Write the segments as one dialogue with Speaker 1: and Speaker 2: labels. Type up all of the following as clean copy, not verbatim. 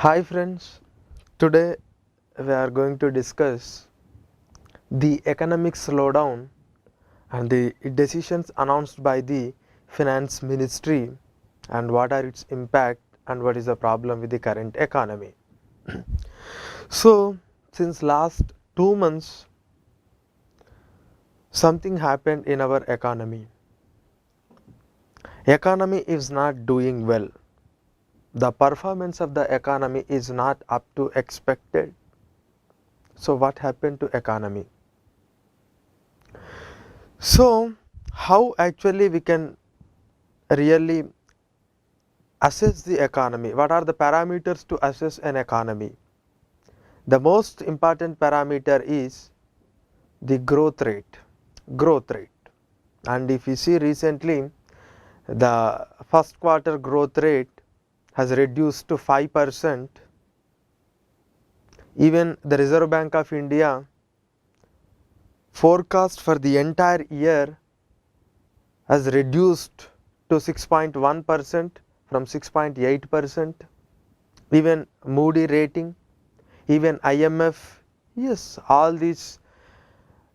Speaker 1: Hi friends, today we are going to discuss the economic slowdown and the decisions announced by the finance ministry and what are its impact and what is the problem with the current economy. So since last 2 months something happened in our economy. Economy is not doing well. The performance of the economy is not up to expected. So what happened to economy? So how actually we can really assess the economy? What are the parameters to assess an economy? The most important parameter is the growth rate. Growth rate. And if you see recently, the first quarter growth rate has reduced to 5%. Even the Reserve Bank of India forecast for the entire year has reduced to 6.1% from 6.8%. Even Moody rating, even IMF, yes, all these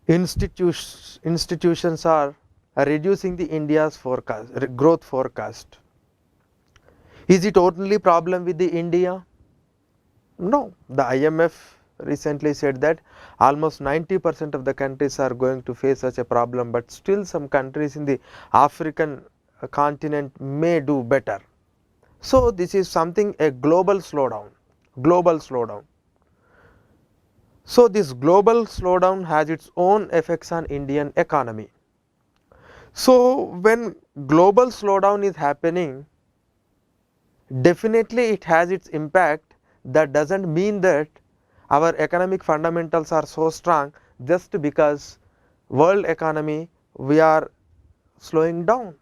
Speaker 1: institutions are reducing the India's forecast, growth forecast. Is it only problem with the India? No, the IMF recently said that almost 90% of the countries are going to face such a problem, but still some countries in the African continent may do better. So this is something, a global slowdown, global slowdown. So this global slowdown has its own effects on Indian economy. So when global slowdown is happening, definitely it has its impact. That doesn't mean that our economic fundamentals are so strong just because world economy we are slowing down.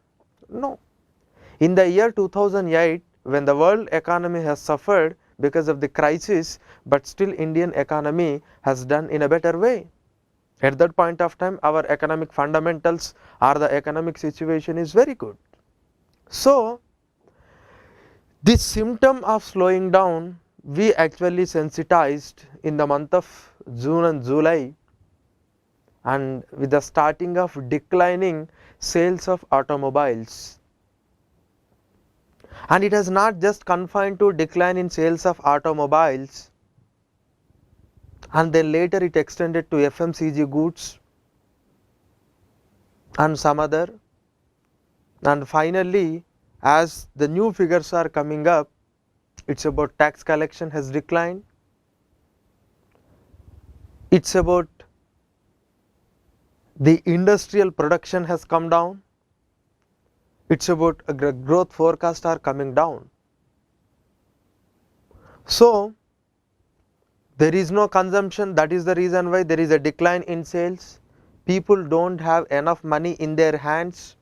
Speaker 1: No. In the year 2008, when the world economy has suffered because of the crisis, but still Indian economy has done in a better way. At that point of time, our economic fundamentals or the economic situation is very good. So this symptom of slowing down we actually sensitized in the month of June and July, and with the starting of declining sales of automobiles. And it has not just confined to decline in sales of automobiles, and then later it extended to FMCG goods and some other, and finally as the new figures are coming up, it's about tax collection has declined, it's about the industrial production has come down, it's about growth forecasts are coming down. So there is no consumption, that is the reason why there is a decline in sales. People don't have enough money in their hands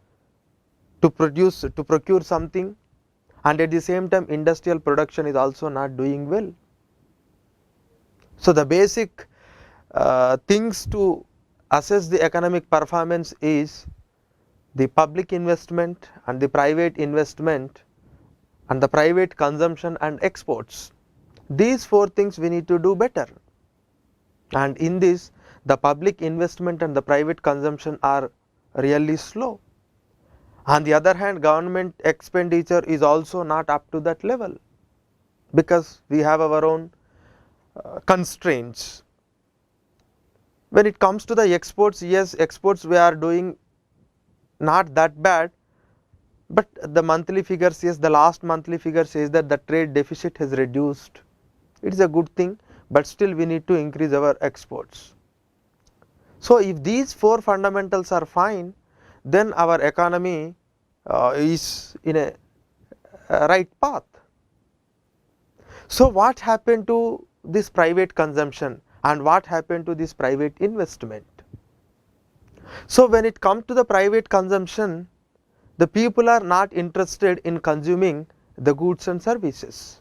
Speaker 1: to procure something, and at the same time industrial production is also not doing well. So the basic things to assess the economic performance is the public investment and the private investment and the private consumption and exports. These four things we need to do better, and in this the public investment and the private consumption are really slow. On the other hand, government expenditure is also not up to that level because we have our own constraints. When it comes to the exports, yes, exports we are doing not that bad, but the monthly figures, yes, the last monthly figure says that the trade deficit has reduced. It is a good thing, but still we need to increase our exports. So if these four fundamentals are fine, then our economy is in a right path. So what happened to this private consumption and what happened to this private investment? So when it comes to the private consumption, the people are not interested in consuming the goods and services.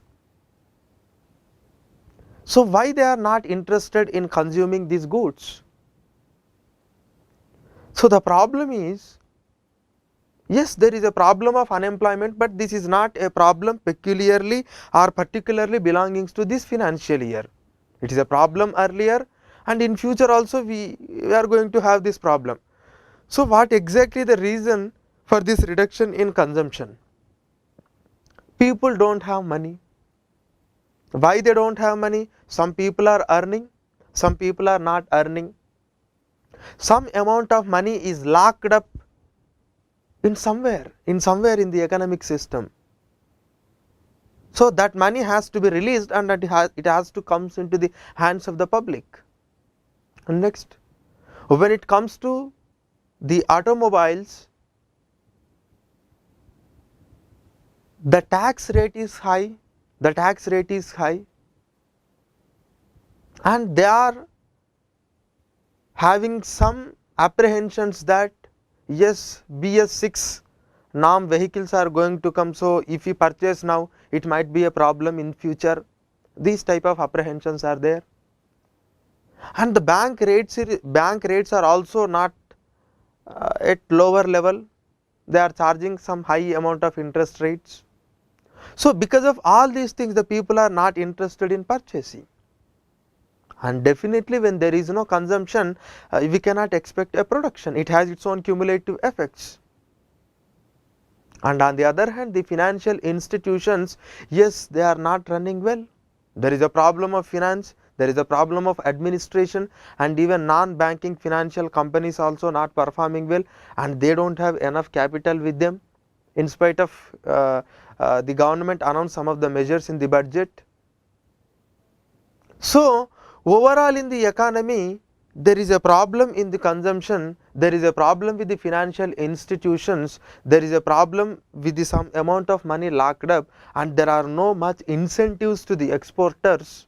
Speaker 1: So why they are not interested in consuming these goods? So the problem is, Yes, there is a problem of unemployment, but this is not a problem peculiarly or particularly belonging to this financial year. It is a problem earlier, and in future also we are going to have this problem. So what exactly the reason for this reduction in consumption? People don't have money. Why they don't have money? Some people are earning, some people are not earning. Some amount of money is locked up in somewhere in the economic system. So that money has to be released, and it has to comes into the hands of the public. And next, when it comes to the automobiles, the tax rate is high, and they are having some apprehensions that yes, BS6 norm vehicles are going to come, so if we purchase now it might be a problem in future. These type of apprehensions are there, and the bank rates are also not at lower level. They are charging some high amount of interest rates. So because of all these things, the people are not interested in purchasing, and definitely when there is no consumption, we cannot expect a production. It has its own cumulative effects. And on the other hand, the financial institutions, yes, they are not running well. There is a problem of finance, there is a problem of administration, and even non-banking financial companies also not performing well, and they don't have enough capital with them, in spite of the government announced some of the measures in the budget. So overall in the economy, there is a problem in the consumption, there is a problem with the financial institutions, there is a problem with the some amount of money locked up, and there are no much incentives to the exporters.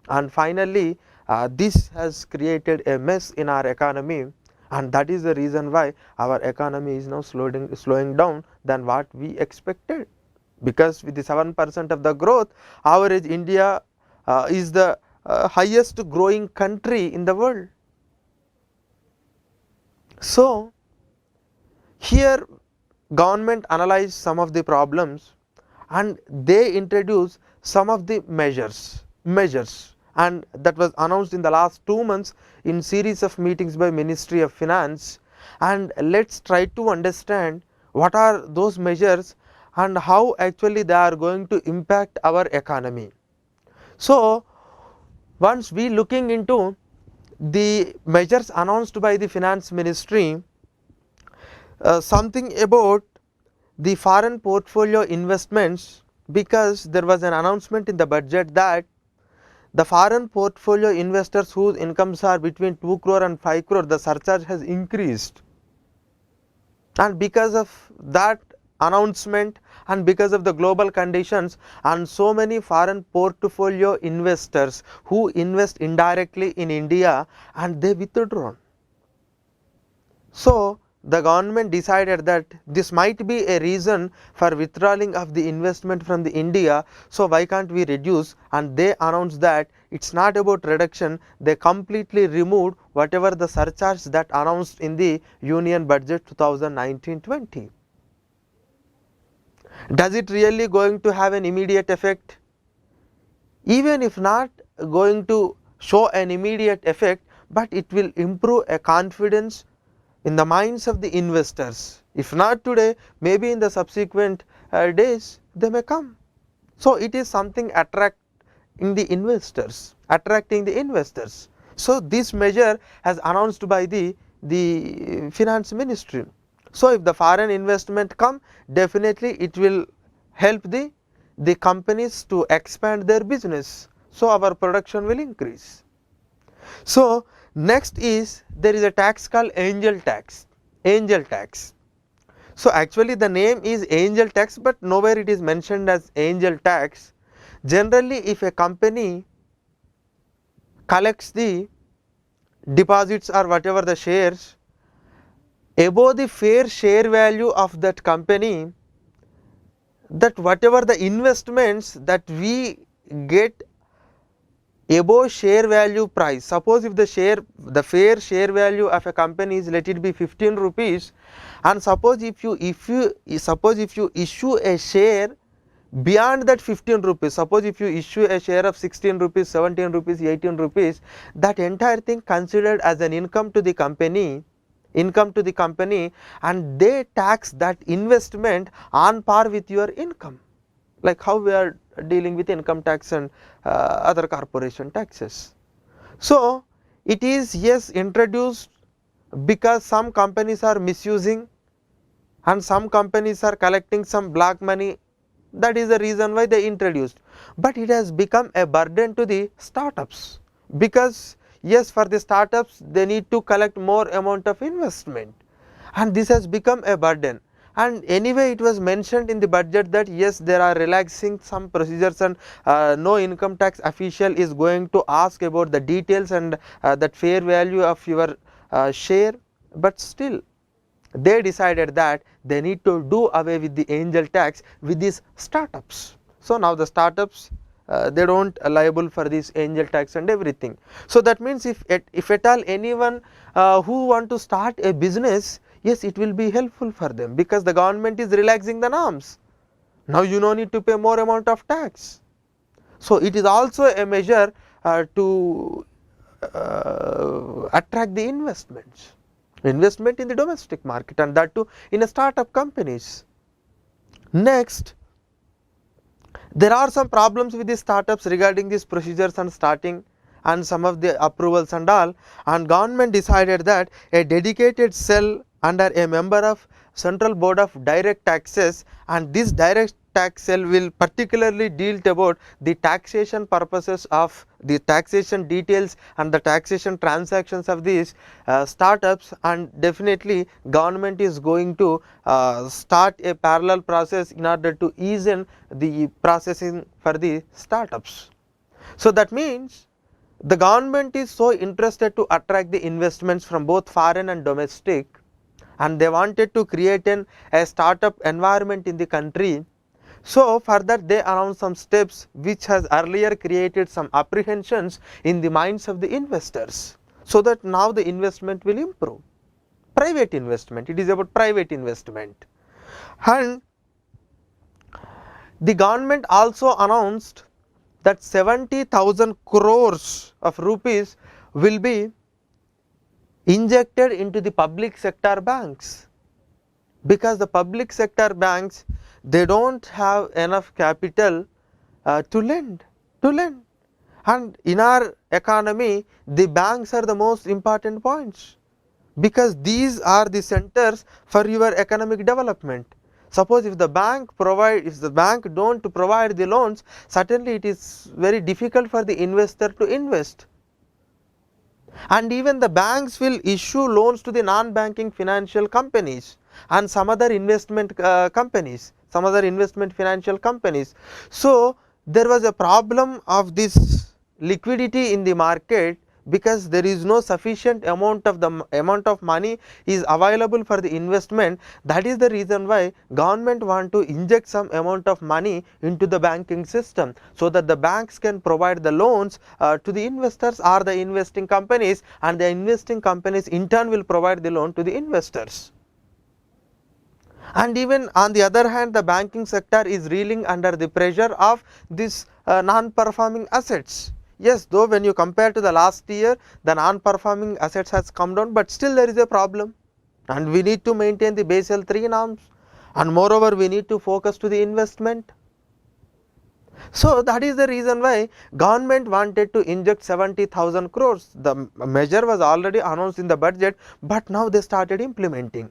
Speaker 1: And finally, this has created a mess in our economy, and that is the reason why our economy is now slowing down than what we expected. Because with the 7% of the growth, average India is the highest growing country in the world. So here government analyzed some of the problems, and they introduced some of the measures, and that was announced in the last 2 months in series of meetings by Ministry of Finance. And let's try to understand what are those measures and how actually they are going to impact our economy. So once we looking into the measures announced by the Finance Ministry, something about the foreign portfolio investments, because there was an announcement in the budget that the foreign portfolio investors whose incomes are between 2 crore and 5 crore, the surcharge has increased. And because of that announcement, and because of the global conditions, and so many foreign portfolio investors who invest indirectly in India, and they withdrawn. So the government decided that this might be a reason for withdrawing of the investment from the India, so why can't we reduce? And they announced that it's not about reduction, they completely removed whatever the surcharge that announced in the Union Budget 2019-20. Does it really going to have an immediate effect? Even if not going to show an immediate effect, but it will improve a confidence in the minds of the investors. If not today, maybe in the subsequent days they may come. So it is something attracting the investors. So this measure has announced by the Finance Ministry. So if the foreign investment come, definitely it will help the companies to expand their business. So our production will increase. So next is there is a tax called angel tax. So actually the name is angel tax, but nowhere it is mentioned as angel tax. Generally, if a company collects the deposits or whatever the shares above the fair share value of that company, that whatever the investments that we get above share value price. Suppose if the fair share value of a company is, let it be 15 rupees, and suppose if you issue a share beyond that 15 rupees, suppose if you issue a share of 16 rupees, 17 rupees, 18 rupees, that entire thing considered as an income to the company, and they tax that investment on par with your income, like how we are dealing with income tax and other corporation taxes. So it is, yes, introduced because some companies are misusing and some companies are collecting some black money. That is the reason why they introduced, but it has become a burden to the startups, because yes, for the startups they need to collect more amount of investment, and this has become a burden. And anyway, it was mentioned in the budget that yes, there are relaxing some procedures, and no income tax official is going to ask about the details and that fair value of your share, but still they decided that they need to do away with the angel tax with these startups. So now the startups, they do not liable for this angel tax and everything. So that means if at all anyone who want to start a business, yes, it will be helpful for them, because the government is relaxing the norms. Now you no need to pay more amount of tax. So it is also a measure to attract the investment in the domestic market, and that too in a startup companies. Next, there are some problems with the startups regarding these procedures and starting and some of the approvals and all, and government decided that a dedicated cell under a member of Central Board of Direct Taxes, and this direct tax cell will particularly deal about the taxation purposes of the taxation details and the taxation transactions of these startups, and definitely government is going to start a parallel process in order to ease in the processing for the startups. So that means the government is so interested to attract the investments from both foreign and domestic, and they wanted to create a startup environment in the country. So further they announced some steps which has earlier created some apprehensions in the minds of the investors, so that now the investment will improve. Private investment, it is about private investment. And the government also announced that 70,000 crores of rupees will be injected into the public sector banks, because the public sector banks, they do not have enough capital to lend. And in our economy, the banks are the most important points, because these are the centers for your economic development. Suppose if the bank do not provide the loans, certainly it is very difficult for the investor to invest. And even the banks will issue loans to the non-banking financial companies and some other investment companies, some other investment financial companies. So there was a problem of this liquidity in the market, because there is no sufficient amount of money is available for the investment. That is the reason why government want to inject some amount of money into the banking system, so that the banks can provide the loans to the investors or the investing companies, and the investing companies in turn will provide the loan to the investors. And even on the other hand, the banking sector is reeling under the pressure of this non-performing assets. Yes, though when you compare to the last year, the non-performing assets has come down, but still there is a problem, and we need to maintain the Basel III norms, and moreover we need to focus to the investment. So that is the reason why government wanted to inject 70,000 crores. The measure was already announced in the budget, but now they started implementing,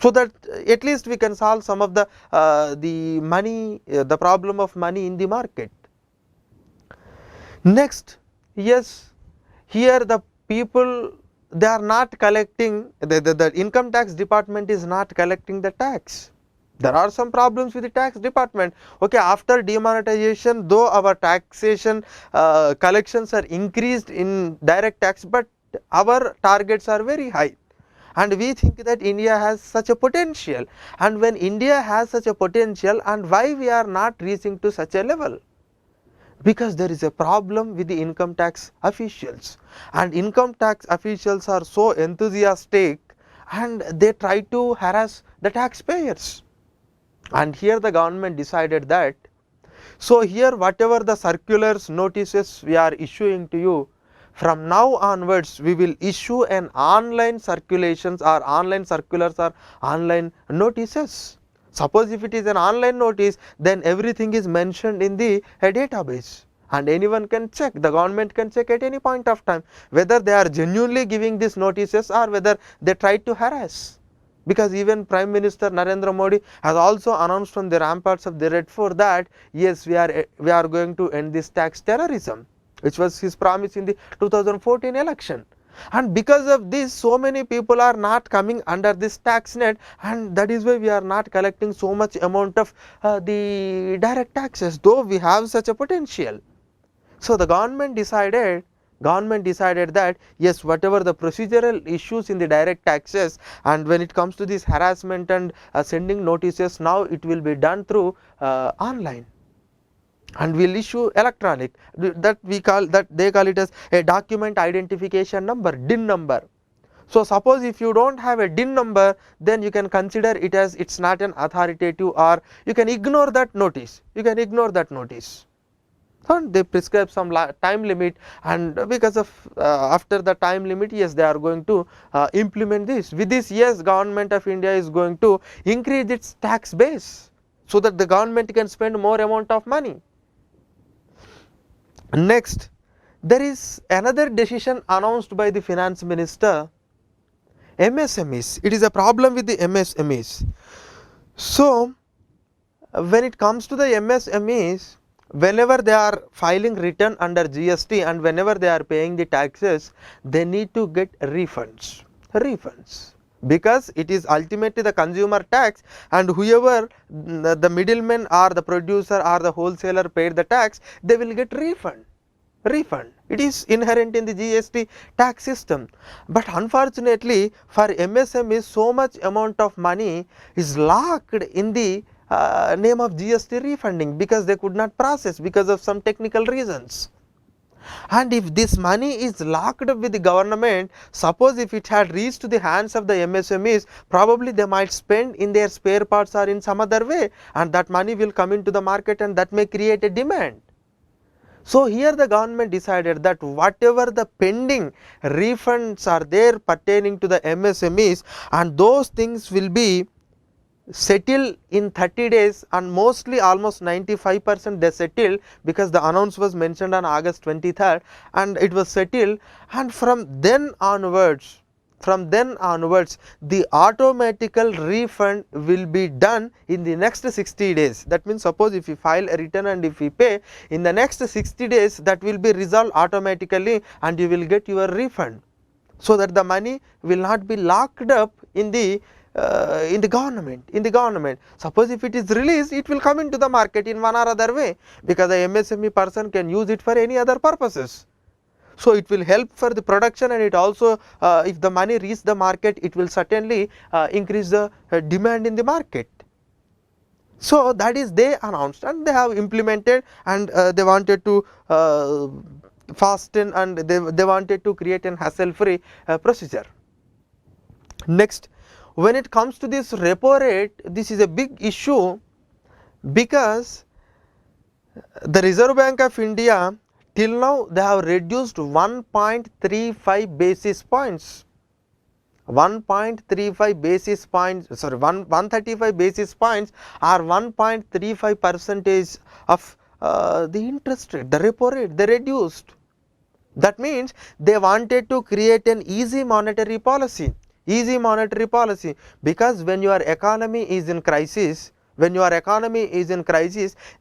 Speaker 1: so that at least we can solve some of the money, the problem of money in the market. Next, yes, here the people, they are not collecting, the income tax department is not collecting the tax. There are some problems with the tax department. Okay, after demonetization, though our taxation collections are increased in direct tax, but our targets are very high, and we think that India has such a potential. And when India has such a potential, and why we are not reaching to such a level? because there is a problem with the income tax officials, and income tax officials are so enthusiastic and they try to harass the taxpayers. And here the government decided that, so here whatever the circulars notices we are issuing to you, from now onwards we will issue an online circulations or online circulars or online notices. Suppose if it is an online notice, then everything is mentioned in the database and anyone can check, the government can check at any point of time whether they are genuinely giving these notices or whether they try to harass. Because even Prime Minister Narendra Modi has also announced on the ramparts of the Red Fort that yes, we are going to end this tax terrorism, which was his promise in the 2014 election. And because of this, so many people are not coming under this tax net, and that is why we are not collecting so much amount of the direct taxes, though we have such a potential. So the government decided that yes, whatever the procedural issues in the direct taxes, and when it comes to this harassment and sending notices, now it will be done through online, and we will issue electronic, that we call, that they call it as a document identification number, DIN number. So suppose if you don't have a DIN number, then you can consider it as it's not an authoritative, or you can ignore that notice, and they prescribe some time limit, and because of after the time limit, yes, they are going to implement this. With this, yes, government of India is going to increase its tax base so that the government can spend more amount of money. Next, there is another decision announced by the finance minister, MSMEs. It is a problem with the MSMEs. So when it comes to the MSMEs, whenever they are filing return under GST and whenever they are paying the taxes, they need to get refunds, because it is ultimately the consumer tax, and whoever the middleman or the producer or the wholesaler paid the tax, they will get refund. It is inherent in the GST tax system. But unfortunately for MSMEs, so much amount of money is locked in the name of GST refunding, because they could not process because of some technical reasons. And if this money is locked up with the government, suppose if it had reached to the hands of the MSMEs, probably they might spend in their spare parts or in some other way, and that money will come into the market and that may create a demand. So here the government decided that whatever the pending refunds are there pertaining to the MSMEs, and those things will be settled in 30 days, and mostly almost 95% they settled, because the announce was mentioned on August 23rd and it was settled. And from then onwards, the automatical refund will be done in the next 60 days. That means suppose if you file a return and if you pay in the next 60 days, that will be resolved automatically and you will get your refund, so that the money will not be locked up in the government. Suppose if it is released, it will come into the market in one or other way, because the MSME person can use it for any other purposes. So it will help for the production, and it also if the money reaches the market, it will certainly increase the demand in the market. So that is they announced and they have implemented, and they wanted to fasten, and they wanted to create an hassle free procedure. Next, when it comes to this repo rate, this is a big issue, because the Reserve Bank of India till now they have reduced 1.35 basis points, 1.35 basis points, sorry, 135 basis points or 1.35 percentage of the interest rate, the repo rate they reduced. That means they wanted to create an easy monetary policy, because when your economy is in crisis,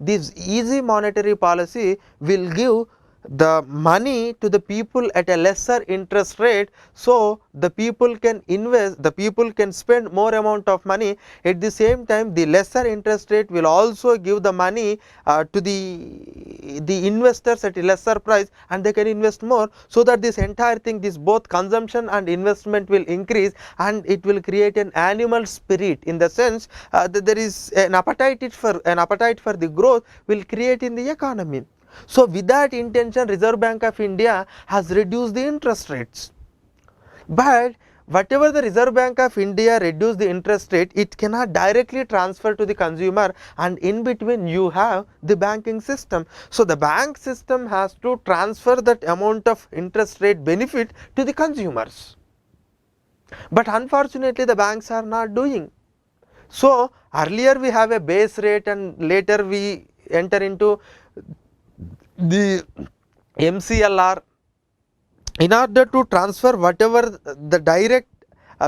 Speaker 1: this easy monetary policy will give the money to the people at a lesser interest rate, so the people can invest, the people can spend more amount of money. At the same time, the lesser interest rate will also give the money to the investors at a lesser price, and they can invest more, so that this entire thing, this both consumption and investment will increase, and it will create an animal spirit, in the sense that there is an appetite for the growth will create in the economy. So with that intention, Reserve Bank of India has reduced the interest rates. But whatever the Reserve Bank of India reduce the interest rate, it cannot directly transfer to the consumer, and in between you have the banking system. So the bank system has to transfer that amount of interest rate benefit to the consumers. But unfortunately the banks are not doing. So earlier we have a base rate and later we enter into the MCLR in order to transfer whatever the direct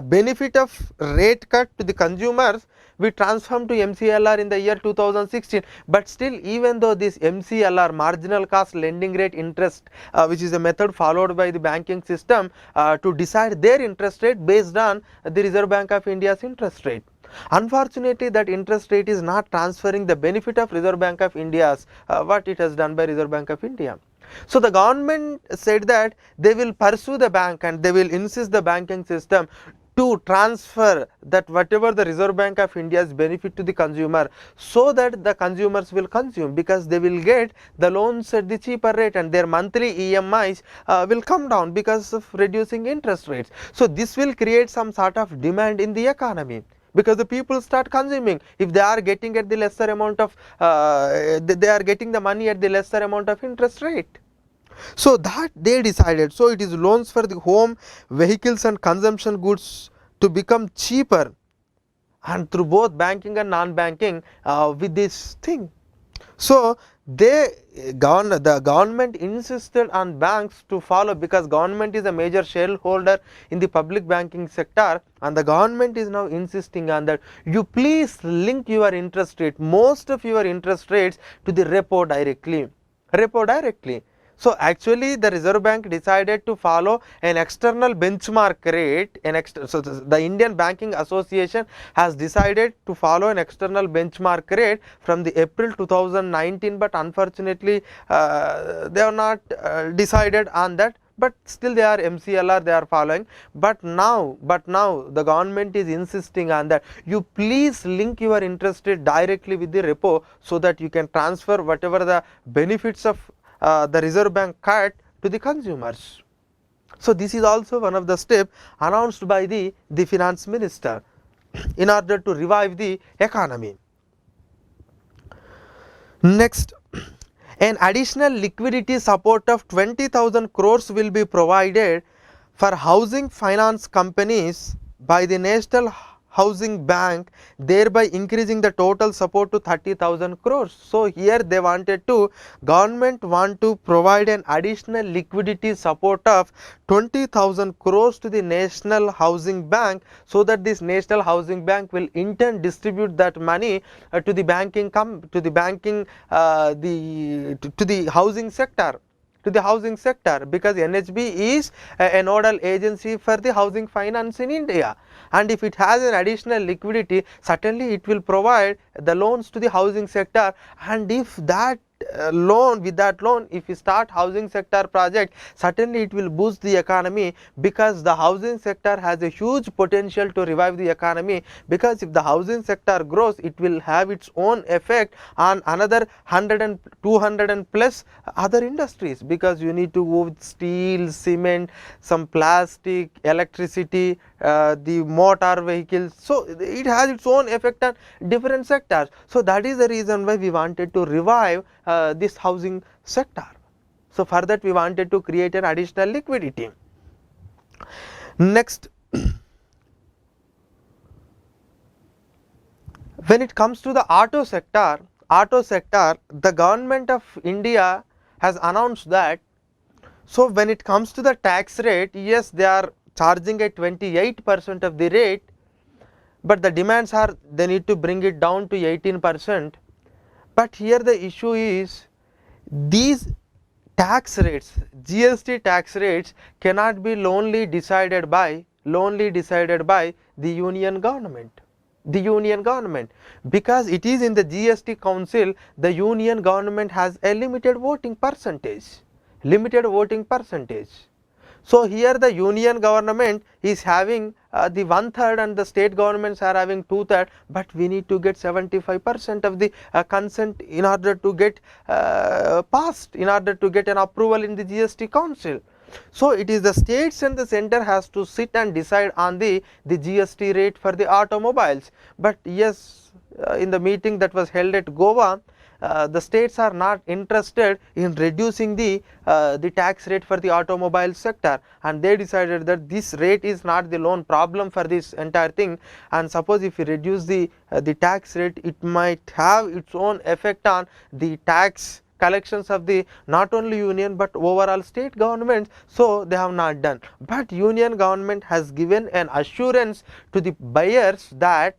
Speaker 1: benefit of rate cut to the consumers. We transform to MCLR in the year 2016, but still even though this MCLR, marginal cost lending rate interest, which is a method followed by the banking system to decide their interest rate based on the Reserve Bank of India's interest rate. Unfortunately, that interest rate is not transferring the benefit of Reserve Bank of India's what it has done by Reserve Bank of India. So the government said that they will pursue the bank and they will insist the banking system to transfer that whatever the Reserve Bank of India's benefit to the consumer, so that the consumers will consume, because they will get the loans at the cheaper rate and their monthly EMIs will come down because of reducing interest rates. So this will create some sort of demand in the economy, because the people start consuming if they are getting at the lesser amount of they are getting the money at the lesser amount of interest rate. So that they decided, so it is loans for the home, vehicles and consumption goods to become cheaper, and through both banking and non-banking with this thing. So the government insisted on banks to follow, because government is a major shareholder in the public banking sector, and the government is now insisting on that you please link your interest rate, most of your interest rates, to the repo directly. So actually the Reserve Bank decided to follow an external benchmark rate, so the Indian Banking Association has decided to follow an external benchmark rate from the April 2019, but unfortunately they have not decided on that, but still they are MCLR they are following. But now the government is insisting on that you please link your interest rate directly with the repo, so that you can transfer whatever the benefits of the Reserve Bank cut to the consumers. So this is also one of the steps announced by the finance minister in order to revive the economy. Next, an additional liquidity support of 20,000 crores will be provided for housing finance companies by the National Housing Bank, thereby increasing the total support to 30,000 crores. So here they wanted to, government want to provide an additional liquidity support of 20,000 crores to the National Housing Bank, so that this National Housing Bank will in turn distribute that money to the banking housing sector, because NHB is a nodal agency for the housing finance in India, and if it has an additional liquidity, certainly it will provide the loans to the housing sector. And if that with that loan, if we start housing sector project, certainly it will boost the economy, because the housing sector has a huge potential to revive the economy, because if the housing sector grows, it will have its own effect on another 100 and 200 and plus other industries, because you need to go with steel, cement, some plastic, electricity, the motor vehicles. So it has its own effect on different sectors. So that is the reason why we wanted to revive this housing sector. So for that we wanted to create an additional liquidity. Next, when it comes to the auto sector, the government of India has announced that, so when it comes to the tax rate, yes, they are charging at 28% of the rate, but the demands are they need to bring it down to 18%. But here the issue is, these tax rates, GST tax rates, cannot be only decided by the union government. Because it is in the GST council, the union government has a limited voting percentage. So here the union government is having the 1/3 and the state governments are having 2/3, but we need to get 75% of the consent in order to get passed, in order to get an approval in the GST council. So it is the states and the center has to sit and decide on the GST rate for the automobiles. But yes, in the meeting that was held at Goa, the states are not interested in reducing the tax rate for the automobile sector, and they decided that this rate is not the lone problem for this entire thing, and suppose if we reduce the tax rate, it might have its own effect on the tax collections of the not only union but overall state governments. So they have not done, but union government has given an assurance to the buyers that,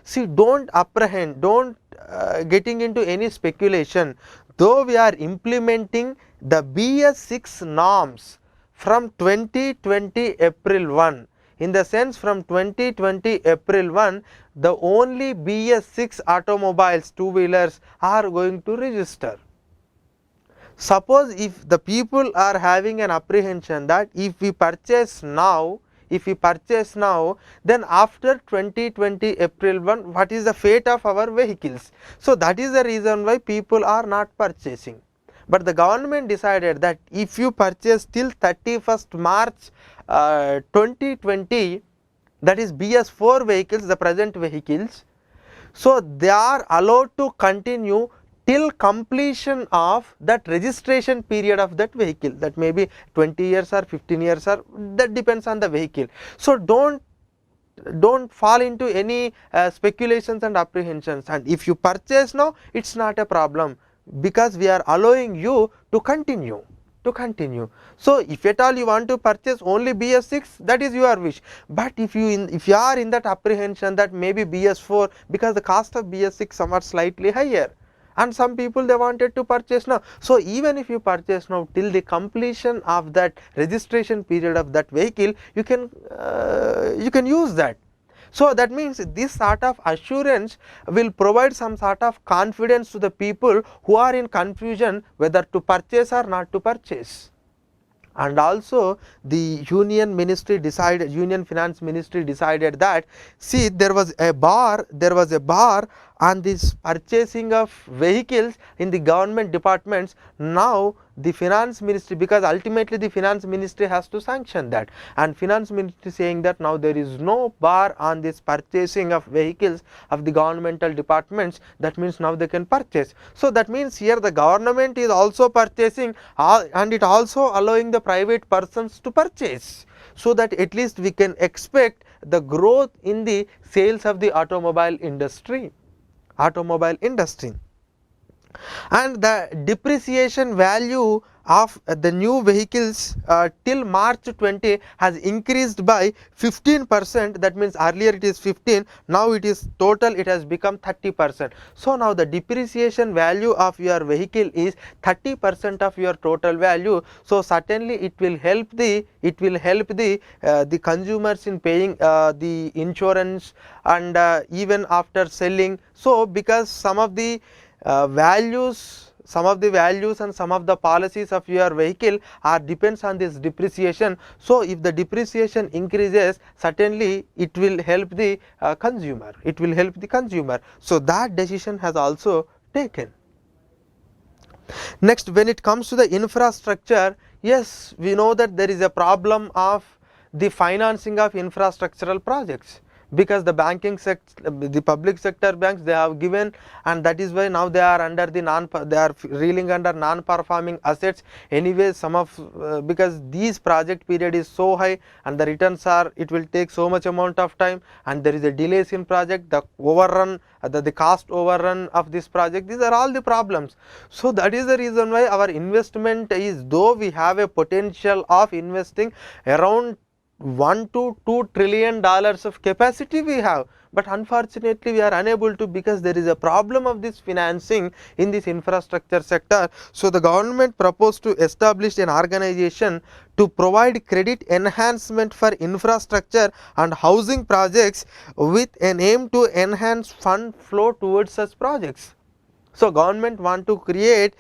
Speaker 1: see, don't apprehend, don't getting into any speculation, though we are implementing the BS6 norms from 2020 April 1. In the sense, from 2020 April 1, the only BS6 automobiles, two-wheelers are going to register. Suppose if the people are having an apprehension that if we purchase now, then after 2020 April 1, what is the fate of our vehicles? So that is the reason why people are not purchasing. But the government decided that if you purchase till 31st March 2020, that is BS4 vehicles, the present vehicles, so they are allowed to continue till completion of that registration period of that vehicle. That may be 20 years or 15 years, or that depends on the vehicle. So don't fall into any speculations and apprehensions, and if you purchase now, it's not a problem, because we are allowing you to continue. So if at all you want to purchase only BS6, that is your wish, but if you are in that apprehension that maybe BS4, because the cost of BS6 somewhat slightly higher, and some people they wanted to purchase now. So even if you purchase now, till the completion of that registration period of that vehicle, you can use that. So that means this sort of assurance will provide some sort of confidence to the people who are in confusion whether to purchase or not to purchase. And also the union finance ministry decided that, see, there was a bar on this purchasing of vehicles in the government departments. Now the finance ministry, because ultimately the finance ministry has to sanction that, and finance ministry saying that now there is no bar on this purchasing of vehicles of the governmental departments, that means now they can purchase. So that means here the government is also purchasing, and it also allowing the private persons to purchase, so that at least we can expect the growth in the sales of the automobile industry. And the depreciation value of the new vehicles till March 20 has increased by 15%. That means earlier it is 15, now it is total, it has become 30%. So now the depreciation value of your vehicle is 30% of your total value. So certainly it will help the consumers in paying the insurance, and even after selling. So because some of the values and some of the policies of your vehicle depends on this depreciation. So if the depreciation increases, certainly it will help the consumer. So that decision has also taken. Next, when it comes to the infrastructure, yes, we know that there is a problem of the financing of infrastructural projects, because the banking sector, the public sector banks, they have given, and that is why now they are under the reeling under non-performing assets. Anyway, some of because these project period is so high, and the returns it will take so much amount of time, and there is a delays in project, the overrun, the cost overrun of this project. These are all the problems. So that is the reason why our investment is, though we have a potential of investing around $1 to $2 trillion of capacity we have, but unfortunately we are unable to, because there is a problem of this financing in this infrastructure sector. So the government proposed to establish an organization to provide credit enhancement for infrastructure and housing projects with an aim to enhance fund flow towards such projects. So government want to create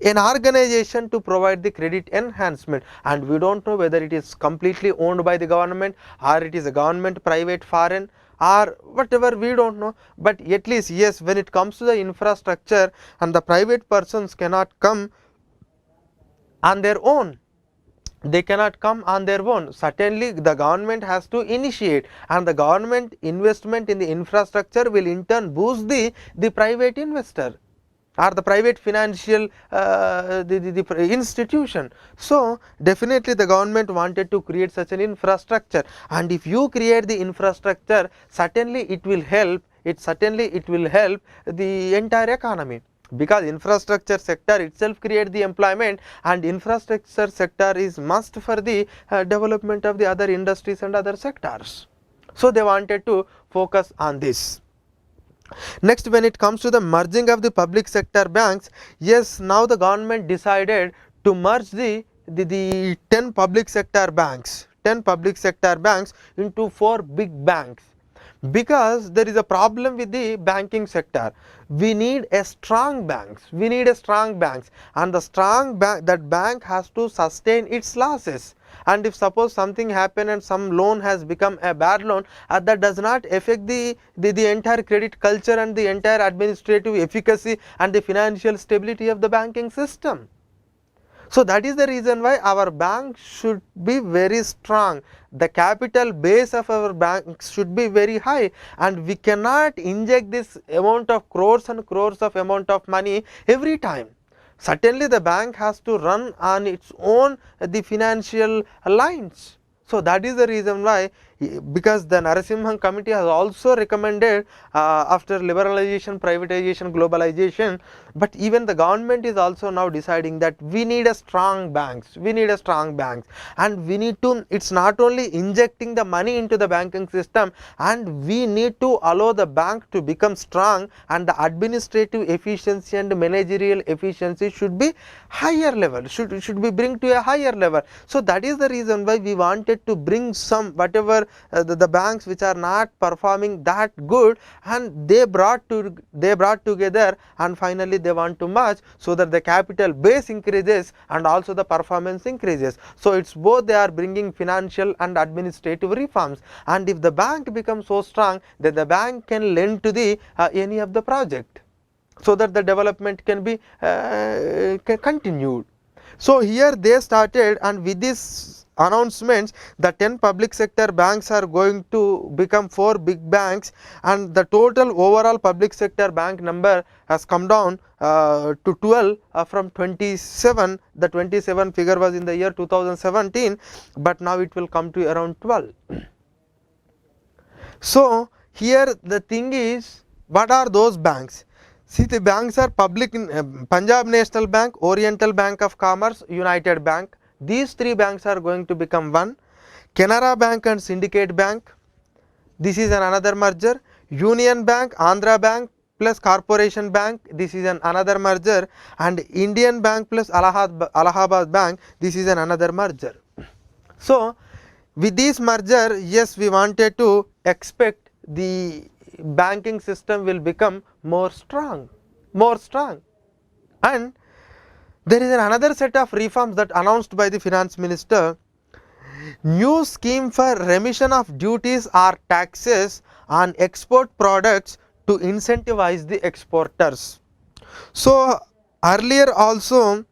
Speaker 1: an organization to provide the credit enhancement, and we don't know whether it is completely owned by the government or it is a government, private, foreign, or whatever, we don't know. But at least yes, when it comes to the infrastructure, and the private persons cannot come on their own, they cannot come on their own. Certainly the government has to initiate, and the government investment in the infrastructure will in turn boost the private investor or the private financial the institution. So definitely the government wanted to create such an infrastructure, and if you create the infrastructure, certainly it will help, it will help the entire economy, because infrastructure sector itself create the employment, and infrastructure sector is must for the development of the other industries and other sectors. So they wanted to focus on this. Next, when it comes to the merging of the public sector banks, yes, now the government decided to merge the 10 public sector banks, 10 public sector banks into 4 big banks, because there is a problem with the banking sector. We need a strong banks, we need a strong banks, and the strong bank, that bank has to sustain its losses. And if suppose something happen and some loan has become a bad loan, that does not affect the entire credit culture and the entire administrative efficacy and the financial stability of the banking system. So that is the reason why our bank should be very strong. The capital base of our bank should be very high, and we cannot inject this amount of crores and crores of amount of money every time. Certainly the bank has to run on its own the financial lines. So that is the reason why, because the Narasimhan committee has also recommended after liberalization, privatization, globalization, but even the government is also now deciding that we need a strong banks, we need a strong banks, and we need to, it's not only injecting the money into the banking system, and we need to allow the bank to become strong, and the administrative efficiency and managerial efficiency should be higher level, should be bring to a higher level. So that is the reason why we wanted to bring some whatever the banks which are not performing that good, and they brought together, and finally they want to merge, so that the capital base increases and also the performance increases. So it's both, they are bringing financial and administrative reforms, and if the bank becomes so strong, then the bank can lend to the any of the project, so that the development can be continued. So here they started, and with this announcements, the 10 public sector banks are going to become 4 big banks, and the total overall public sector bank number has come down to 12 from 27. The 27 figure was in the year 2017, but now it will come to around 12. So here the thing is, what are those banks? See, the banks are public in Punjab National Bank, Oriental Bank of Commerce, United Bank. These 3 banks are going to become one. Canara Bank and Syndicate Bank, this is another merger. Union Bank, Andhra Bank plus Corporation Bank, this is another merger, and Indian Bank plus Allahabad Bank, this is another merger. So with this merger, yes, we wanted to expect the banking system will become more strong, and there is another set of reforms that announced by the finance minister. New scheme for remission of duties or taxes on export products to incentivize the exporters. So earlier also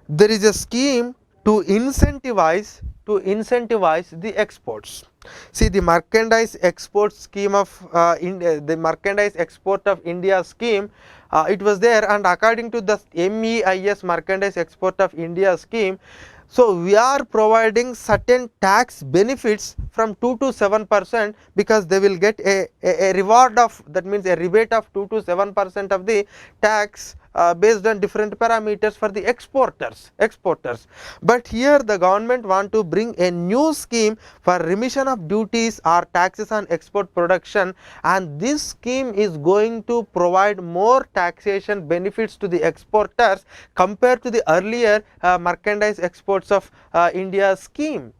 Speaker 1: there is a scheme to incentivize the exports. See, the merchandise export scheme of the merchandise export of India scheme, it was there, and according to the MEIS merchandise export of India scheme, so we are providing certain tax benefits from 2 to 7%, because they will get a reward of, that means a rebate of 2 to 7% of the tax based on different parameters for the exporters. But here the government want to bring a new scheme for remission of duties or taxes on export production, and this scheme is going to provide more taxation benefits to the exporters compared to the earlier merchandise exports of India scheme.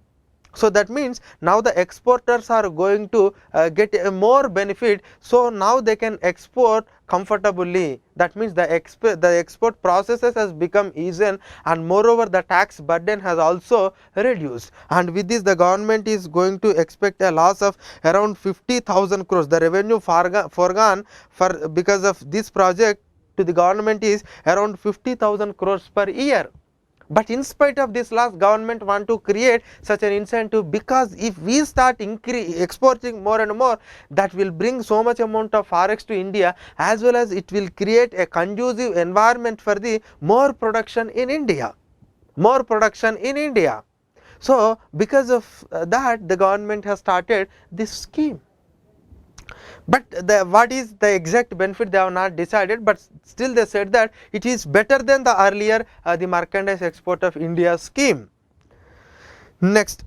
Speaker 1: So that means now the exporters are going to get a more benefit, so now they can export comfortably. That means the export processes has become easier, and moreover the tax burden has also reduced, and with this the government is going to expect a loss of around 50,000 crores. The revenue foregone for because of this project to the government is around 50,000 crores per year. But in spite of this loss, government want to create such an incentive, because if we start exporting more and more, that will bring so much amount of forex to India, as well as it will create a conducive environment for the more production in India, more production in India. So because of that, the government has started this scheme. But what is the exact benefit, they have not decided, but still they said that it is better than the earlier the merchandise export of India scheme. Next,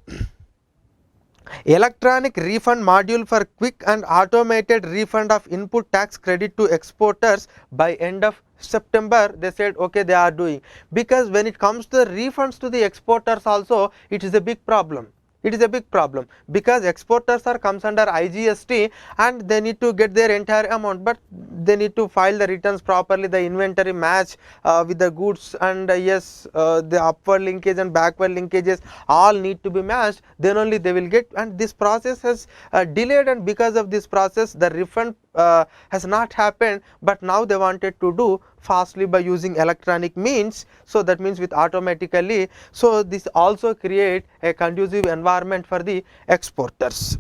Speaker 1: electronic refund module for quick and automated refund of input tax credit to exporters by end of September. They said okay, they are doing, because when it comes to the refunds to the exporters also, it is a big problem. It is a big problem, because exporters are comes under IGST and they need to get their entire amount, but they need to file the returns properly, the inventory match with the goods, and yes, the upward linkage and backward linkages all need to be matched, then only they will get, and this process has delayed, and because of this process the refund has not happened, but now they wanted to do fastly by using electronic means. So that means with automatically, so this also create a conducive environment for the exporters.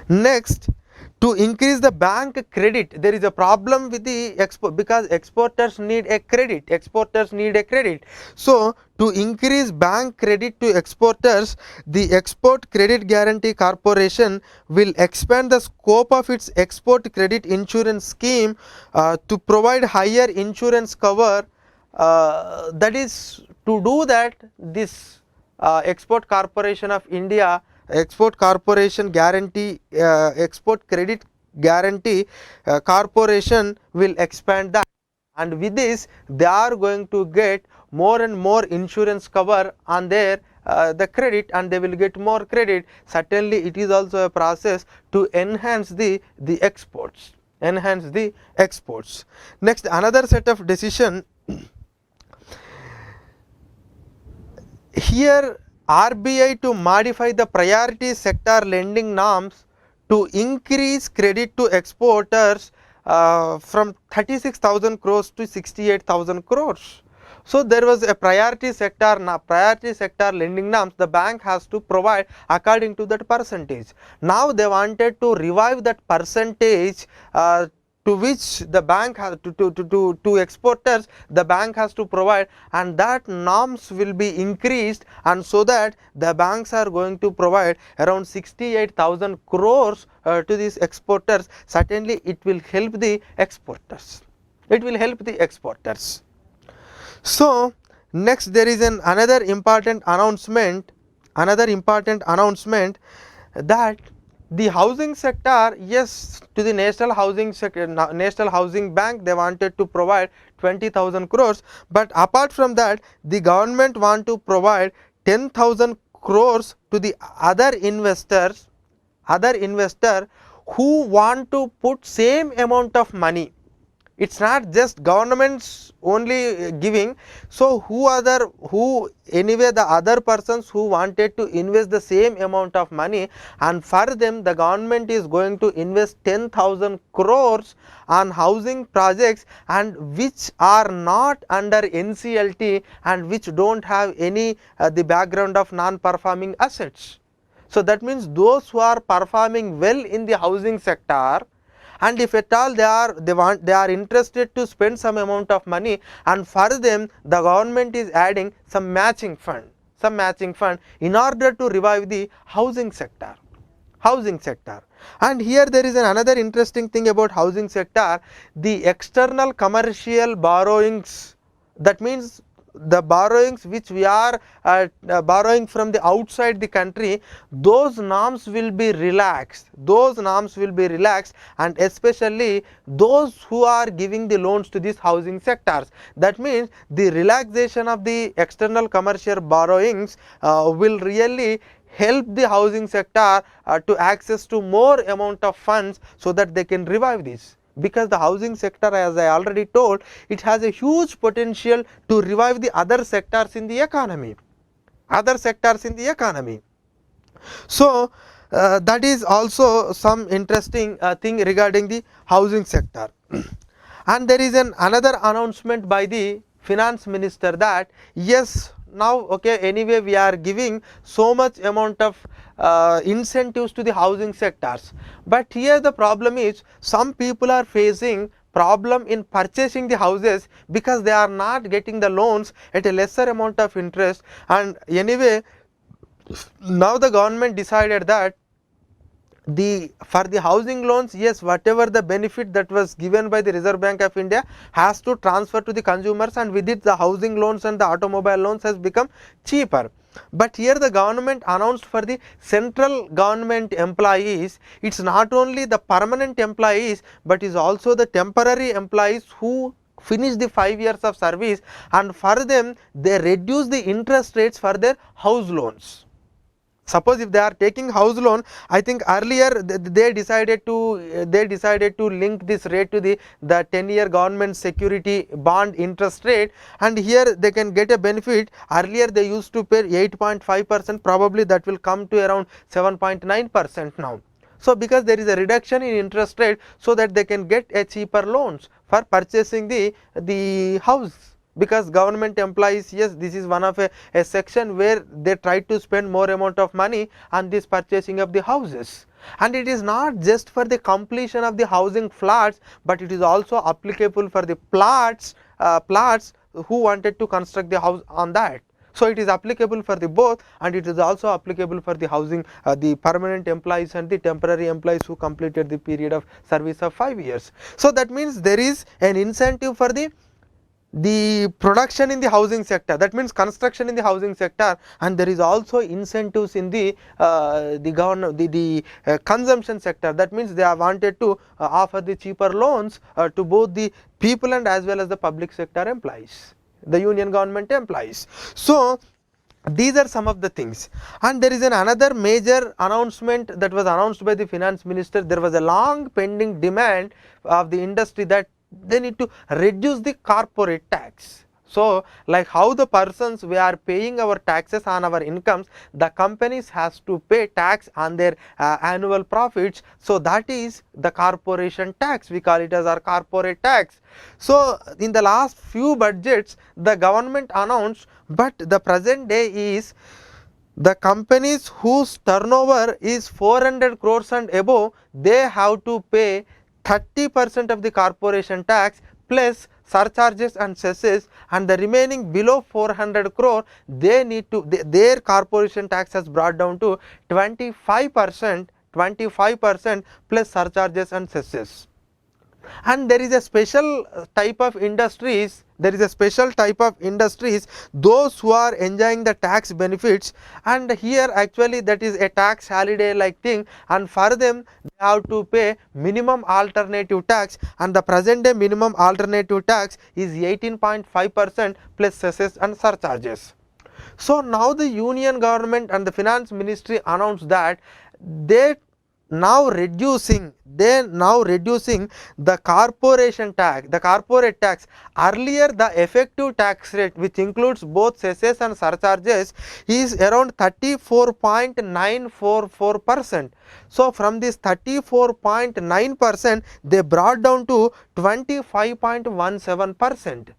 Speaker 1: Next, to increase the bank credit, there is a problem with the export, because exporters need a credit, exporters need a credit. So to increase bank credit to exporters, the Export Credit Guarantee Corporation will expand the scope of its export credit insurance scheme to provide higher insurance cover. That is, to do that, this Export Corporation of India, Export Corporation Guarantee, Export Credit Guarantee Corporation will expand that, and with this they are going to get more and more insurance cover on their the credit, and they will get more credit. Certainly it is also a process to enhance the exports, enhance the exports. Next, another set of decision here, RBI to modify the priority sector lending norms to increase credit to exporters from 36,000 crores to 68,000 crores. So there was a priority sector lending norms, the bank has to provide according to that percentage. Now they wanted to revive that percentage to which the bank has to exporters, the bank has to provide, and that norms will be increased, and so that the banks are going to provide around 68,000 crores to these exporters. Certainly it will help the exporters, it will help the exporters. So next, there is another important announcement, that the housing sector, yes, to the national housing sector, national housing bank, they wanted to provide 20,000 crores, but apart from that the government want to provide 10,000 crores to the other investor who want to put same amount of money. It's not just governments only giving. So who anyway the other persons who wanted to invest the same amount of money, and for them the government is going to invest 10,000 crores on housing projects, and which are not under NCLT and which don't have any the background of non-performing assets. So that means those who are performing well in the housing sector, and if at all they are interested to spend some amount of money, and for them the government is adding some matching fund in order to revive the housing sector. And here there is another interesting thing about housing sector, the external commercial borrowings. That means the borrowings which we are borrowing from the outside the country, those norms will be relaxed, those norms will be relaxed, and especially those who are giving the loans to these housing sectors. That means the relaxation of the external commercial borrowings will really help the housing sector to access to more amount of funds, so that they can revive this. Because the housing sector, as I already told, it has a huge potential to revive the other sectors in the economy, other sectors in the economy. So that is also some interesting thing regarding the housing sector. And there is another announcement by the finance minister that yes, now okay, anyway we are giving so much amount of incentives to the housing sectors, but here the problem is some people are facing problem in purchasing the houses because they are not getting the loans at a lesser amount of interest. And anyway, now the government decided that for the housing loans, yes, whatever the benefit that was given by the Reserve Bank of India has to transfer to the consumers, and with it the housing loans and the automobile loans has become cheaper. But here the government announced for the central government employees, it's not only the permanent employees, but is also the temporary employees who finish the 5 years of service, and for them they reduce the interest rates for their house loans. Suppose if they are taking house loan, I think earlier they decided to link this rate to the 10-year government security bond interest rate, and here they can get a benefit. Earlier they used to pay 8.5%, probably that will come to around 7.9% now. So because there is a reduction in interest rate, so that they can get a cheaper loans for purchasing the house. Because government employees, yes, this is one of a section where they try to spend more amount of money on this purchasing of the houses. And it is not just for the completion of the housing flats, but it is also applicable for the plots who wanted to construct the house on that. So it is applicable for the both, and it is also applicable for the housing, the permanent employees and the temporary employees who completed the period of service of 5 years. So that means there is an incentive for the production in the housing sector, that means construction in the housing sector, and there is also incentives in the consumption sector. That means they are wanted to offer the cheaper loans to both the people and as well as the public sector employees, the union government employees. So these are some of the things. And there is another major announcement that was announced by the finance minister. There was a long pending demand of the industry that they need to reduce the corporate tax. So like how the persons we are paying our taxes on our incomes, the companies has to pay tax on their annual profits. So that is the corporation tax, we call it as our corporate tax. So in the last few budgets the government announced, but the present day is the companies whose turnover is 400 crores and above, they have to pay 30% of the corporation tax plus surcharges and cesses, and the remaining below 400 crore, they need to, their corporation tax has brought down to 25%, 25% plus surcharges and cesses. And there is a special type of industries, those who are enjoying the tax benefits, and here actually that is a tax holiday like thing, and for them they have to pay minimum alternative tax, and the present day minimum alternative tax is 18.5% plus cesses and surcharges. So now the union government and the finance ministry announced that they now reducing the corporation tax, the corporate tax. Earlier the effective tax rate, which includes both cesses and surcharges, is around 34.944%. So from this 34.9%, they brought down to 25.17%.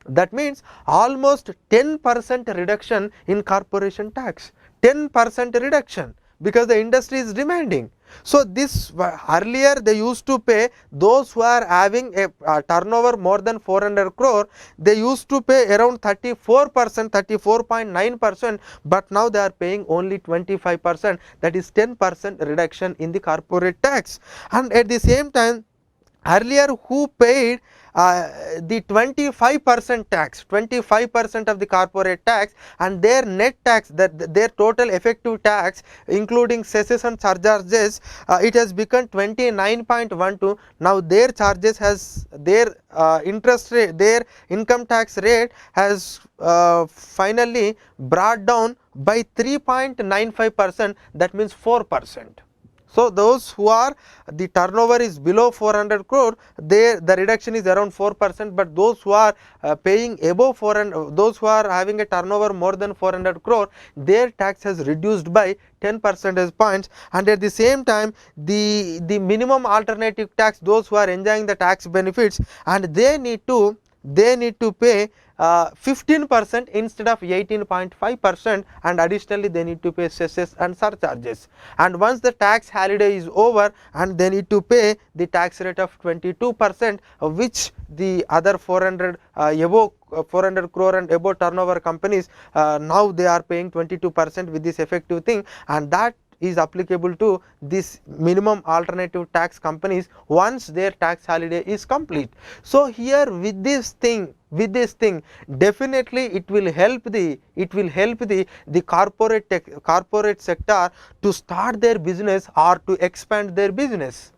Speaker 1: That means almost 10% reduction in corporation tax, 10% reduction, because the industry is demanding. So this earlier they used to pay those who are having a turnover more than 400 crore, they used to pay around 34%, 34.9%, but now they are paying only 25%, that is 10% reduction in the corporate tax. And at the same time Earlier, who paid the 25% tax, 25% of the corporate tax, and their net tax, that their total effective tax including cesses and surcharges, it has become 29.12. Now their charges has, their interest rate, their income tax rate has finally brought down by 3.95%, that means 4%. So those who are, the turnover is below 400 crore, the reduction is around 4%, but those who are paying above 400, those who are having a turnover more than 400 crore, their tax has reduced by 10 percentage points. And at the same time, the minimum alternative tax, those who are enjoying the tax benefits, and they need to pay 15% instead of 18.5%, and additionally they need to pay cesses and surcharges. And once the tax holiday is over, and they need to pay the tax rate of 22%, which the other 400 above 400 crore and above turnover companies, now they are paying 22% with this effective thing, and that is applicable to this minimum alternative tax companies once their tax holiday is complete. So here with this thing, definitely it will help the corporate sector to start their business or to expand their business,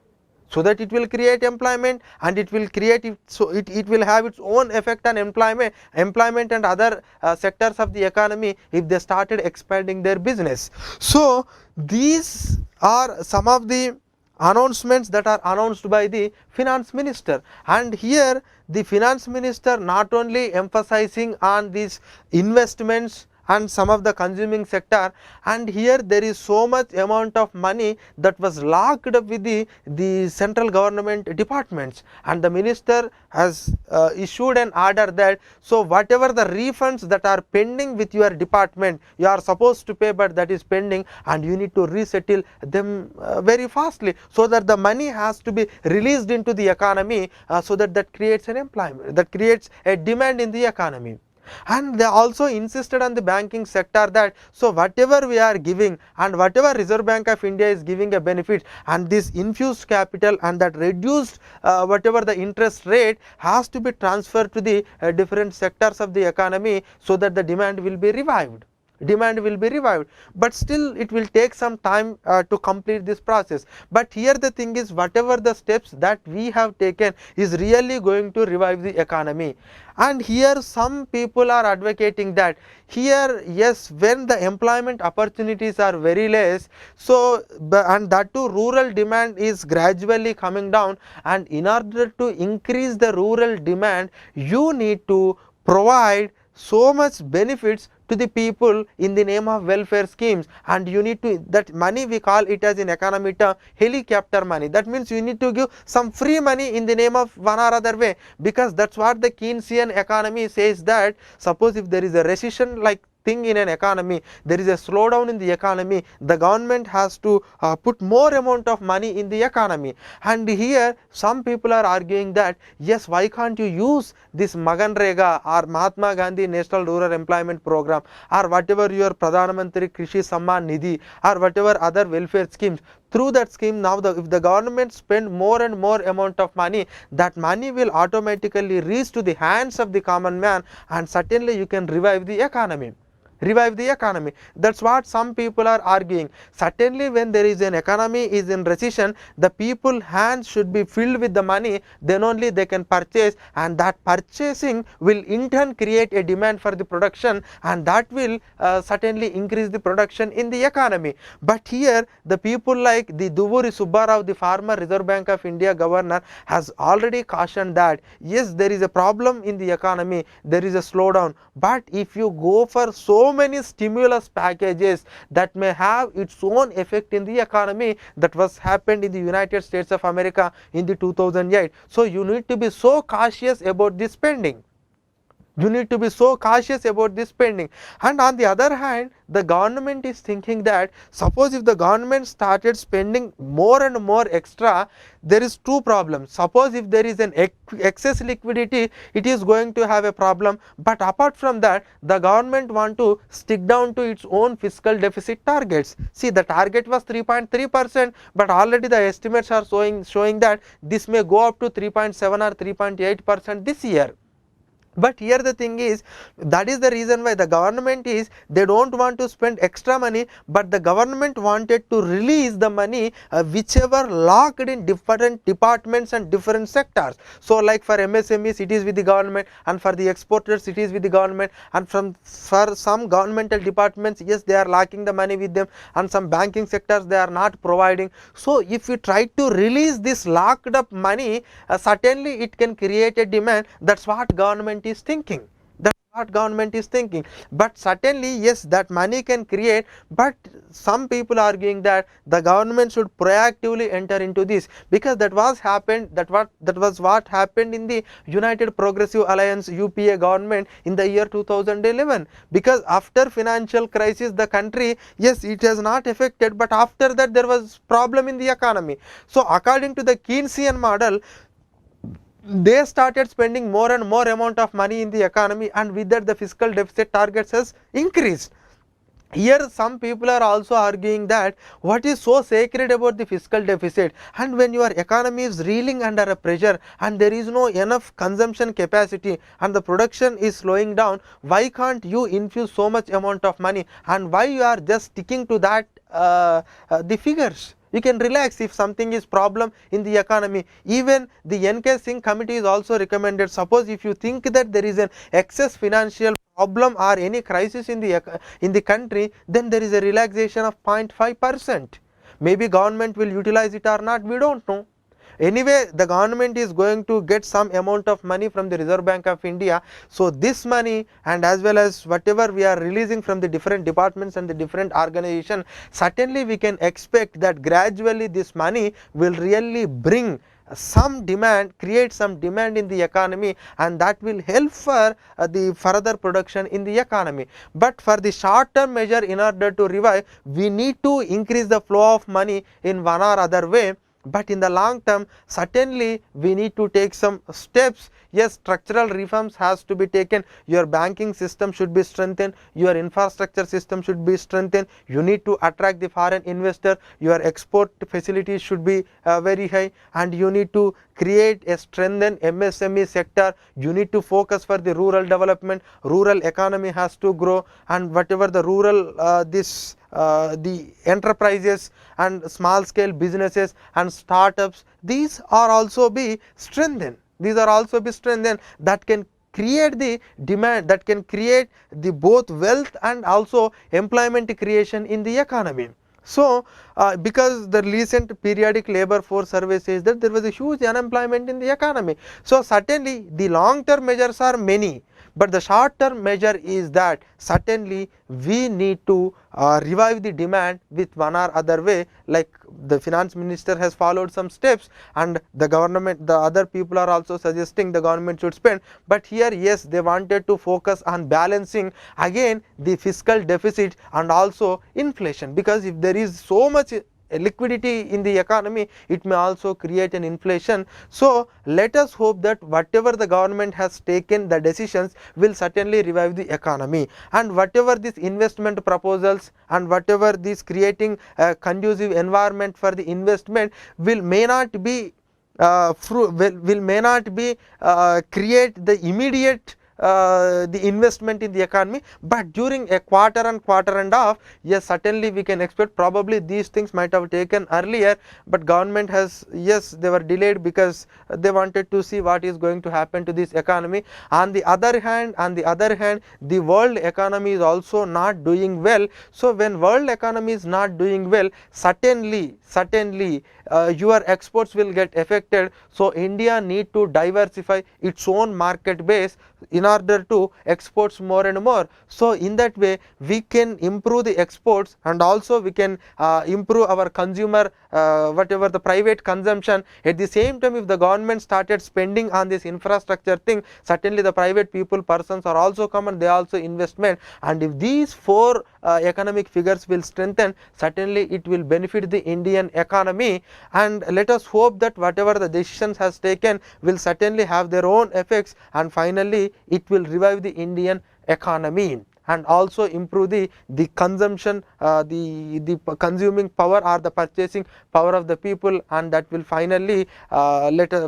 Speaker 1: so that it will create employment, and it will create it, so it will have its own effect on employment and other sectors of the economy if they started expanding their business. So these are some of the announcements that are announced by the finance minister, and here the finance minister not only emphasizing on these investments and some of the consuming sector, and here there is so much amount of money that was locked up with the central government departments, and the minister has issued an order that, so whatever the refunds that are pending with your department, you are supposed to pay, but that is pending, and you need to resettle them very fastly, so that the money has to be released into the economy, so that creates an employment, that creates a demand in the economy. And they also insisted on the banking sector that, so whatever we are giving and whatever Reserve Bank of India is giving a benefit, and this infused capital and that reduced whatever the interest rate has to be transferred to the different sectors of the economy, so that the demand will be revived. But still it will take some time to complete this process. But here the thing is, whatever the steps that we have taken is really going to revive the economy. And here some people are advocating that, here yes, when the employment opportunities are very less, so and that too rural demand is gradually coming down, and in order to increase the rural demand, you need to provide so much benefits to the people in the name of welfare schemes, and you need to, that money we call it as in economy term helicopter money, that means you need to give some free money in the name of one or other way, because that's what the Keynesian economy says, that suppose if there is a recession like thing in an economy, there is a slowdown in the economy, the government has to put more amount of money in the economy. And here some people are arguing that, yes, why can't you use this Maganrega or Mahatma Gandhi National Rural Employment Program, or whatever your Pradhan Mantri Krishi Samman Nidhi, or whatever other welfare schemes. Through that scheme, now if the government spend more and more amount of money, that money will automatically reach to the hands of the common man, and certainly you can revive the economy. That's what some people are arguing. Certainly when there is an economy is in recession, the people hands should be filled with the money, then only they can purchase, and that purchasing will in turn create a demand for the production, and that will certainly increase the production in the economy. But here the people like the Duvuri Subbarao, the former Reserve Bank of India governor, has already cautioned that, yes, there is a problem in the economy, there is a slowdown, but if you go for so many stimulus packages, that may have its own effect in the economy. That was happened in the United States of America in the 2008. So you need to be so cautious about the spending, You need to be so cautious about this spending. And on the other hand, the government is thinking that suppose if the government started spending more and more extra, there is two problems. Suppose if there is an excess liquidity, it is going to have a problem, but apart from that, the government want to stick down to its own fiscal deficit targets. See, the target was 3.3%, but already the estimates are showing that this may go up to 3.7 or 3.8% this year. But here the thing is, that is the reason why the government is, they don't want to spend extra money, but the government wanted to release the money whichever locked in different departments and different sectors. So like for MSMEs it is with the government, and for the exporters it is with the government, and for some governmental departments, yes, they are locking the money with them, and some banking sectors they are not providing. So if we try to release this locked up money, certainly it can create a demand. That's what government is thinking. That's what government is thinking. But certainly, yes, that money can create, but some people are arguing that the government should proactively enter into this, because that was what happened in the United Progressive Alliance UPA government in the year 2011. Because after financial crisis, the country, yes, it has not affected, but after that there was problem in the economy. So according to the Keynesian model, they started spending more and more amount of money in the economy, and with that the fiscal deficit targets has increased. Here some people are also arguing that what is so sacred about the fiscal deficit, and when your economy is reeling under a pressure and there is no enough consumption capacity and the production is slowing down, why can't you infuse so much amount of money, and why you are just sticking to that the figures? You can relax if something is problem in the economy. Even the N.K. Singh committee is also recommended, suppose if you think that there is an excess financial problem or any crisis in the country, then there is a relaxation of 0.5%. Maybe government will utilize it or not, we don't know. Anyway, the government is going to get some amount of money from the Reserve Bank of India. So this money, and as well as whatever we are releasing from the different departments and the different organizations, certainly we can expect that gradually this money will really bring some demand, create some demand in the economy, and that will help for the further production in the economy. But for the short term measure, in order to revive, we need to increase the flow of money in one or other way. But in the long term, certainly we need to take some steps. Yes, structural reforms has to be taken. Your banking system should be strengthened, your infrastructure system should be strengthened, you need to attract the foreign investor, your export facilities should be very high, and you need to create a strengthened MSME sector. You need to focus for the rural development, rural economy has to grow, and whatever the rural the enterprises and small scale businesses and startups, these are also be strengthened. These are also be strengthened, that can create the demand, that can create the both wealth and also employment creation in the economy. So because the recent periodic labor force survey says that there was a huge unemployment in the economy. So certainly the long term measures are many, but the short term measure is that certainly we need to revive the demand with one or other way, like the finance minister has followed some steps, and the government, the other people are also suggesting the government should spend. But here, yes, they wanted to focus on balancing again the fiscal deficit and also inflation, because if there is so much liquidity in the economy, it may also create an inflation. So let us hope that whatever the government has taken, the decisions will certainly revive the economy, and whatever these investment proposals and whatever this creating a conducive environment for the investment may not be create the immediate the investment in the economy, but during a quarter and a half, yes, certainly we can expect. Probably these things might have taken earlier, but government has, yes, they were delayed because they wanted to see what is going to happen to this economy. On the other hand, the world economy is also not doing well. So when world economy is not doing well, certainly your exports will get affected. So India need to diversify its own market base in order to export more and more. So in that way we can improve the exports, and also we can improve our consumer whatever the private consumption, at the same time if the government started spending on this infrastructure thing, certainly the private people persons are also come and they also investment, and if these four economic figures will strengthen, certainly it will benefit the Indian economy, and let us hope that whatever the decisions has taken will certainly have their own effects, and finally it will revive the Indian economy and also improve the consumption, the consuming power or the purchasing power of the people, and that will finally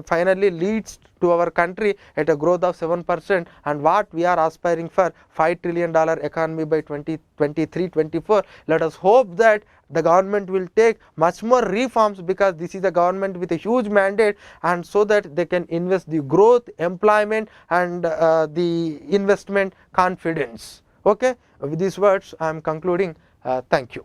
Speaker 1: finally leads to our country at a growth of 7%, and what we are aspiring for $5 trillion economy by 2023-24. Let us hope that the government will take much more reforms, because this is a government with a huge mandate, and so that they can invest the growth, employment, and the investment confidence. Okay, with these words I am concluding. Thank you.